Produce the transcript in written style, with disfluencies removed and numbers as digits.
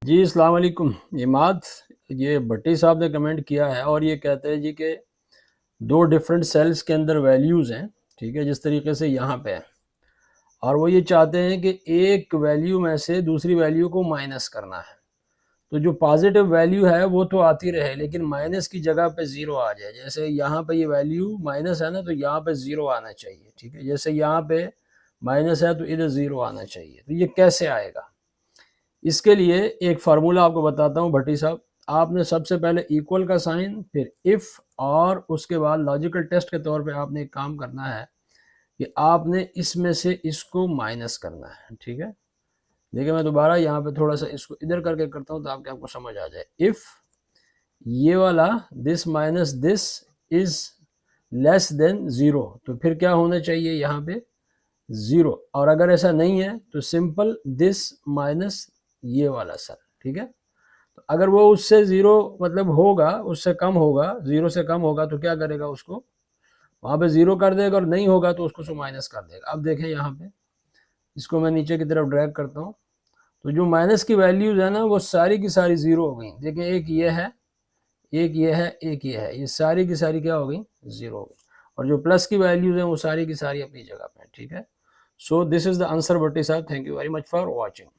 जी, अस्सलाम वालेकुम इमाद। ये भट्टी साहब ने कमेंट किया है और ये कहते हैं जी कि दो डिफरेंट सेल्स के अंदर वैल्यूज़ हैं, ठीक है, जिस तरीके से यहाँ पे है, और वो ये चाहते हैं कि एक वैल्यू में से दूसरी वैल्यू को माइनस करना है। तो जो पॉजिटिव वैल्यू है वो तो आती रहे, लेकिन माइनस की जगह पे ज़ीरो आ जाए। जैसे यहाँ पे ये वैल्यू माइनस है ना, तो यहाँ पे ज़ीरो आना चाहिए, ठीक है। जैसे यहाँ पे माइनस है तो इधर ज़ीरो आना चाहिए। तो ये कैसे आएगा? इसके लिए एक फार्मूला आपको बताता हूँ भट्टी साहब। आपने सबसे पहले इक्वल का साइन, फिर इफ़, और उसके बाद लॉजिकल टेस्ट के तौर पे आपने एक काम करना है कि आपने इसमें से इसको माइनस करना है, ठीक है। देखिए मैं दोबारा यहाँ पे थोड़ा सा इसको इधर करके करता हूँ ताकि आपको समझ आ जाए। इफ़ ये वाला this minus this is less than zero, तो फिर क्या होना चाहिए यहाँ पे? ज़ीरो। और अगर ऐसा नहीं है तो सिंपल दिस माइनस ये वाला सर, ठीक है। तो अगर वो उससे ज़ीरो मतलब होगा, उससे कम होगा, ज़ीरो से कम होगा, तो क्या करेगा? उसको वहाँ पे ज़ीरो कर देगा, और नहीं होगा तो उसको माइनस कर देगा। अब देखें यहाँ पे, इसको मैं नीचे की तरफ ड्रैग करता हूँ, तो जो माइनस की वैल्यूज़ है ना वो सारी की सारी ज़ीरो हो गई। देखें, एक ये है, एक ये है, एक ये है, ये सारी की सारी क्या हो गई? ज़ीरो हो गई। और जो प्लस की वैल्यूज़ हैं वो सारी की सारी अपनी जगह पे, ठीक है। So this is the answer Bhatti साहब। Thank you very much for watching.